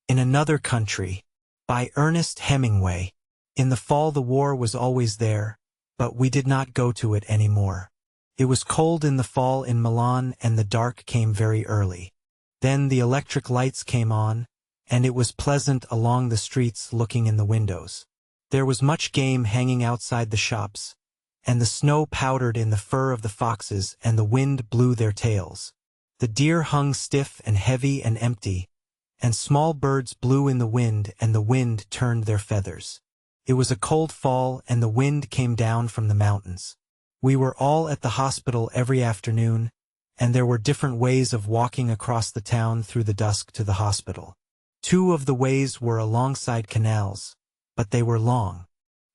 In Another Country, by Ernest Hemingway. In the fall the war was always there, but we did not go to it anymore. It was cold in the fall in Milan and the dark came very early. Then the electric lights came on, and it was pleasant along the streets looking in the windows. There was much game hanging outside the shops, and the snow powdered in the fur of the foxes and the wind blew their tails. The deer hung stiff and heavy and empty, and small birds blew in the wind and the wind turned their feathers. It was a cold fall and the wind came down from the mountains. We were all at the hospital every afternoon, and there were different ways of walking across the town through the dusk to the hospital. 2 of the ways were alongside canals, but they were long.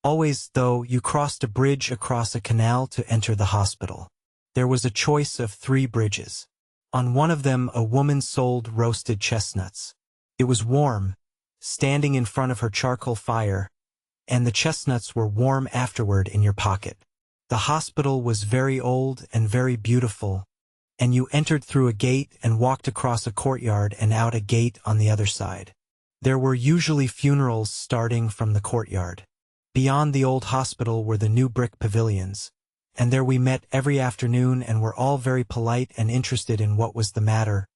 Always, though, you crossed a bridge across a canal to enter the hospital. There was a choice of 3 bridges. On one of them a woman sold roasted chestnuts. It was warm, standing in front of her charcoal fire, and the chestnuts were warm afterward in your pocket. The hospital was very old and very beautiful, and you entered through a gate and walked across a courtyard and out a gate on the other side. There were usually funerals starting from the courtyard. Beyond the old hospital were the new brick pavilions, and there we met every afternoon and were all very polite and interested in what was the matter,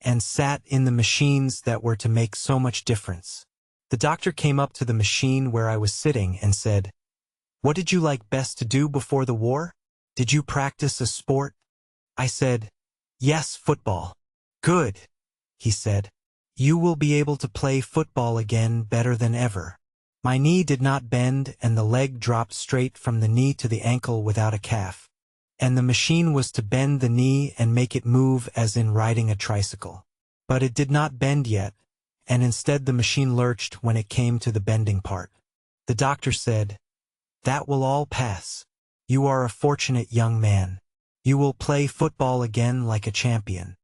and sat in the machines that were to make so much difference. The doctor came up to the machine where I was sitting and said, "What did you like best to do before the war? Did you practice a sport?" I said, "Yes, football." "Good," he said. "You will be able to play football again better than ever." My knee did not bend and the leg dropped straight from the knee to the ankle without a calf. And the machine was to bend the knee and make it move as in riding a tricycle. But it did not bend yet, and instead the machine lurched when it came to the bending part. The doctor said, "That will all pass. You are a fortunate young man. You will play football again like a champion."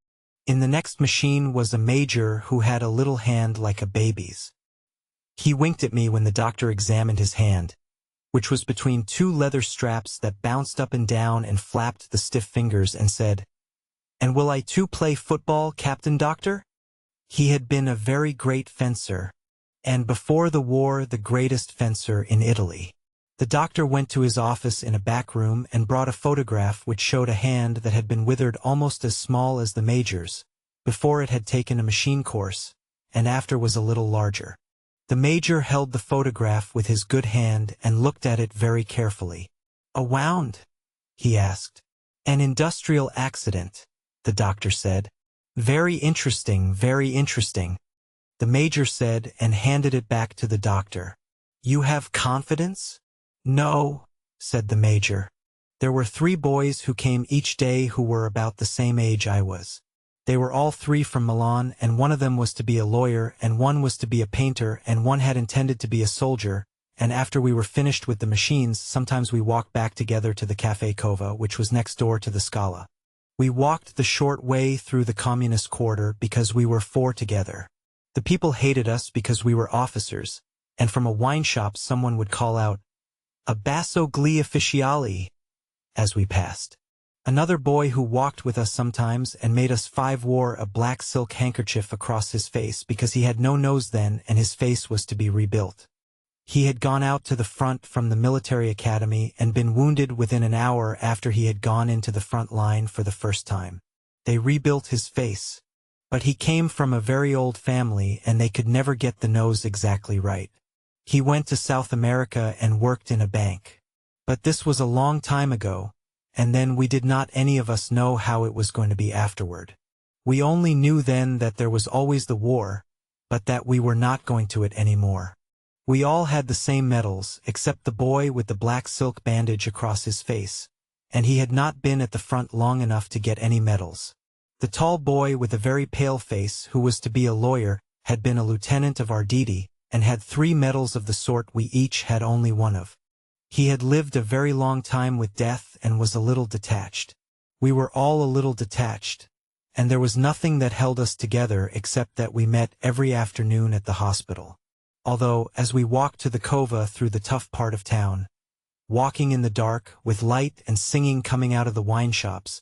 In the next machine was a major who had a little hand like a baby's. He winked at me when the doctor examined his hand, which was between 2 leather straps that bounced up and down and flapped the stiff fingers, and said, "And will I too play football, Captain Doctor?" He had been a very great fencer, and before the war the greatest fencer in Italy. The doctor went to his office in a back room and brought a photograph which showed a hand that had been withered almost as small as the major's, before it had taken a machine course, and after was a little larger. The major held the photograph with his good hand and looked at it very carefully. "A wound?" he asked. "An industrial accident," the doctor said. "Very interesting, very interesting," the major said and handed it back to the doctor. "You have confidence?" "No," said the major. There were 3 boys who came each day who were about the same age I was. They were all 3 from Milan, and one of them was to be a lawyer, and one was to be a painter, and one had intended to be a soldier, and after we were finished with the machines, sometimes we walked back together to the Café Cova, which was next door to the Scala. We walked the short way through the communist quarter because we were 4 together. The people hated us because we were officers, and from a wine shop someone would call out, "Abbasso gli ufficiali," as we passed. Another boy who walked with us sometimes and made us 5 wore a black silk handkerchief across his face because he had no nose then and his face was to be rebuilt. He had gone out to the front from the military academy and been wounded within an hour after he had gone into the front line for the first time. They rebuilt his face. But he came from a very old family and they could never get the nose exactly right. He went to South America and worked in a bank. But this was a long time ago. And then we did not any of us know how it was going to be afterward. We only knew then that there was always the war, but that we were not going to it anymore. We all had the same medals, except the boy with the black silk bandage across his face, and he had not been at the front long enough to get any medals. The tall boy with a very pale face, who was to be a lawyer, had been a lieutenant of Arditi, and had 3 medals of the sort we each had only 1 of. He had lived a very long time with death and was a little detached. We were all a little detached, and there was nothing that held us together except that we met every afternoon at the hospital. Although, as we walked to the Cova through the tough part of town, walking in the dark, with light and singing coming out of the wine shops,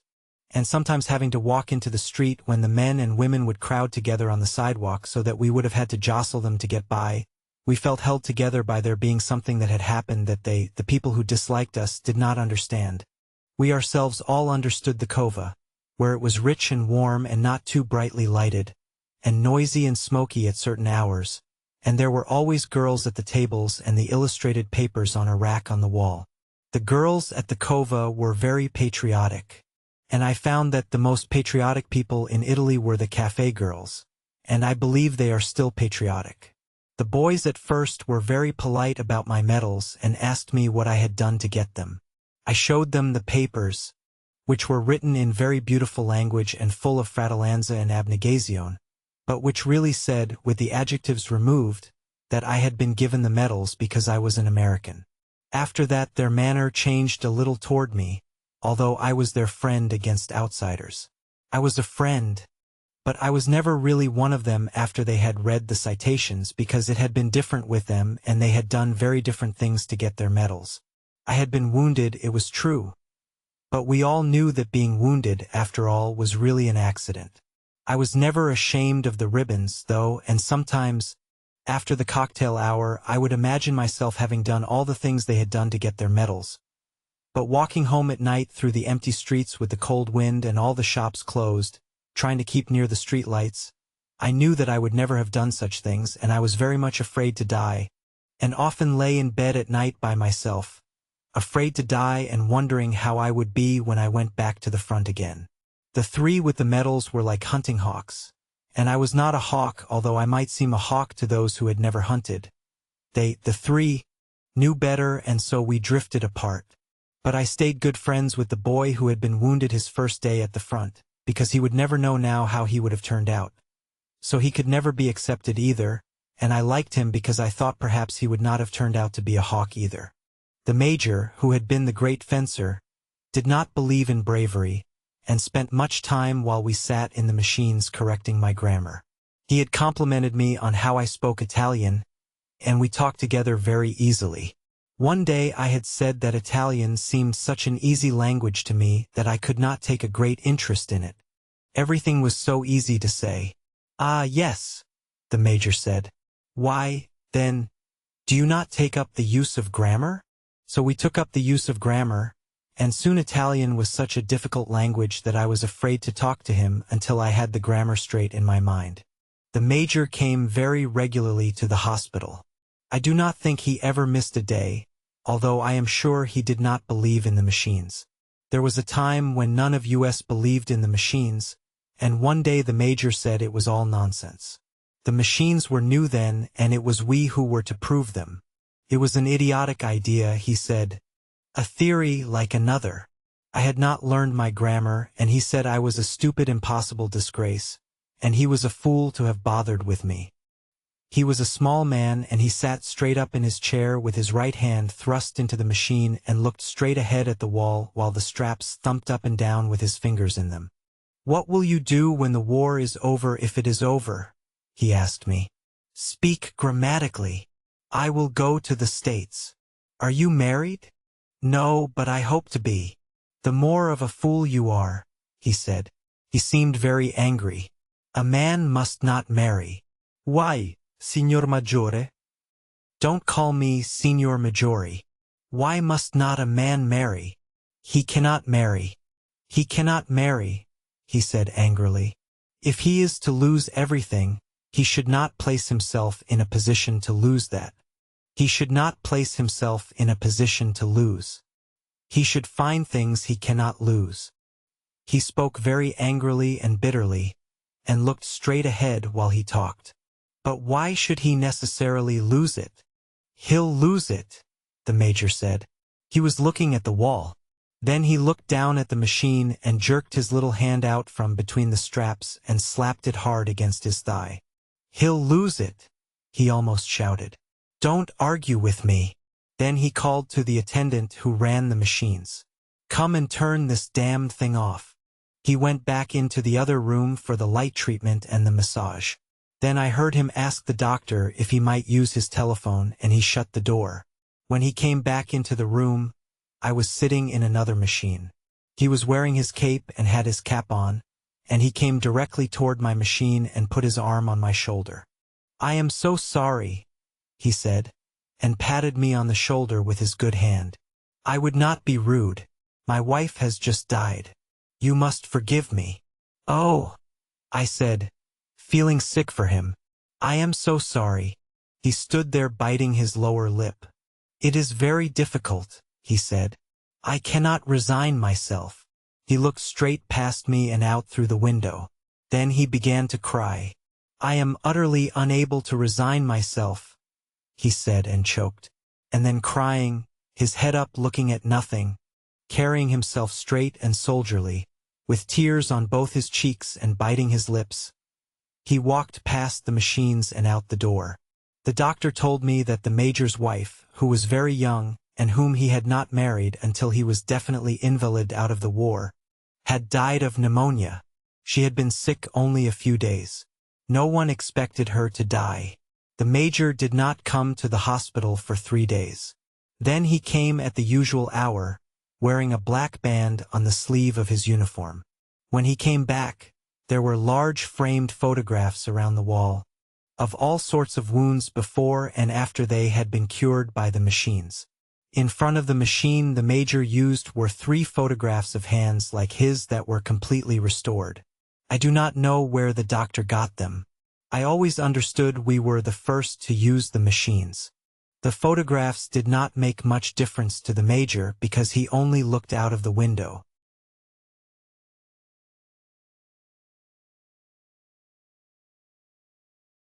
and sometimes having to walk into the street when the men and women would crowd together on the sidewalk so that we would have had to jostle them to get by. We felt held together by there being something that had happened that the people who disliked us, did not understand. We ourselves all understood the cova, where it was rich and warm and not too brightly lighted, and noisy and smoky at certain hours, and there were always girls at the tables and the illustrated papers on a rack on the wall. The girls at the cova were very patriotic, and I found that the most patriotic people in Italy were the cafe girls, and I believe they are still patriotic. The boys at first were very polite about my medals and asked me what I had done to get them. I showed them the papers, which were written in very beautiful language and full of fratellanza and abnegazione, but which really said, with the adjectives removed, that I had been given the medals because I was an American. After that their manner changed a little toward me, although I was their friend against outsiders. I was a friend, but I was never really one of them after they had read the citations because it had been different with them and they had done very different things to get their medals. I had been wounded, it was true, but we all knew that being wounded, after all, was really an accident. I was never ashamed of the ribbons, though, and sometimes, after the cocktail hour, I would imagine myself having done all the things they had done to get their medals. But walking home at night through the empty streets with the cold wind and all the shops closed, trying to keep near the street lights, I knew that I would never have done such things, and I was very much afraid to die, and often lay in bed at night by myself, afraid to die and wondering how I would be when I went back to the front again. The three with the medals were like hunting hawks, and I was not a hawk, although I might seem a hawk to those who had never hunted. The three, knew better, and so we drifted apart. But I stayed good friends with the boy who had been wounded his first day at the front, because he would never know now how he would have turned out. So he could never be accepted either, and I liked him because I thought perhaps he would not have turned out to be a hawk either. The major, who had been the great fencer, did not believe in bravery, and spent much time while we sat in the machines correcting my grammar. He had complimented me on how I spoke Italian, and we talked together very easily. One day I had said that Italian seemed such an easy language to me that I could not take a great interest in it. Everything was so easy to say. "Ah, yes," the major said. "Why, then, do you not take up the use of grammar?" So we took up the use of grammar, and soon Italian was such a difficult language that I was afraid to talk to him until I had the grammar straight in my mind. The major came very regularly to the hospital. I do not think he ever missed a day, although I am sure he did not believe in the machines. There was a time when none of us believed in the machines, and one day the major said it was all nonsense. The machines were new then, and it was we who were to prove them. It was an idiotic idea, he said. A theory like another. I had not learned my grammar, and he said I was a stupid, impossible disgrace, and he was a fool to have bothered with me. He was a small man, and he sat straight up in his chair with his right hand thrust into the machine and looked straight ahead at the wall while the straps thumped up and down with his fingers in them. "What will you do when the war is over, if it is over?" he asked me. "Speak grammatically." "I will go to the States." "Are you married?" "No, but I hope to be." "The more of a fool you are," he said. He seemed very angry. "A man must not marry." "Why, Signor Maggiore?" "Don't call me Signor Maggiore." "Why must not a man marry?" "He cannot marry." "He cannot marry," he said angrily. "If he is to lose everything, he should not place himself in a position to lose that. He should not place himself in a position to lose. He should find things he cannot lose." He spoke very angrily and bitterly, and looked straight ahead while he talked. "But why should he necessarily lose it?" "He'll lose it," the major said. He was looking at the wall. Then he looked down at the machine and jerked his little hand out from between the straps and slapped it hard against his thigh. "He'll lose it," he almost shouted. "Don't argue with me." Then he called to the attendant who ran the machines. "Come and turn this damned thing off." He went back into the other room for the light treatment and the massage. Then I heard him ask the doctor if he might use his telephone, and he shut the door. When he came back into the room, I was sitting in another machine. He was wearing his cape and had his cap on, and he came directly toward my machine and put his arm on my shoulder. "I am so sorry," he said, and patted me on the shoulder with his good hand. "I would not be rude. My wife has just died. You must forgive me." "Oh," I said, feeling sick for him. "I am so sorry." He stood there biting his lower lip. "It is very difficult," he said. "I cannot resign myself." He looked straight past me and out through the window. Then he began to cry. "I am utterly unable to resign myself," he said and choked. And then crying, his head up looking at nothing, carrying himself straight and soldierly, with tears on both his cheeks and biting his lips, he walked past the machines and out the door. The doctor told me that the major's wife, who was very young, and whom he had not married until he was definitely invalid out of the war, had died of pneumonia. She had been sick only a few days. No one expected her to die. The major did not come to the hospital for 3 days. Then he came at the usual hour, wearing a black band on the sleeve of his uniform. When he came back, there were large framed photographs around the wall, of all sorts of wounds before and after they had been cured by the machines. In front of the machine the major used were 3 photographs of hands like his that were completely restored. I do not know where the doctor got them. I always understood we were the first to use the machines. The photographs did not make much difference to the major because he only looked out of the window.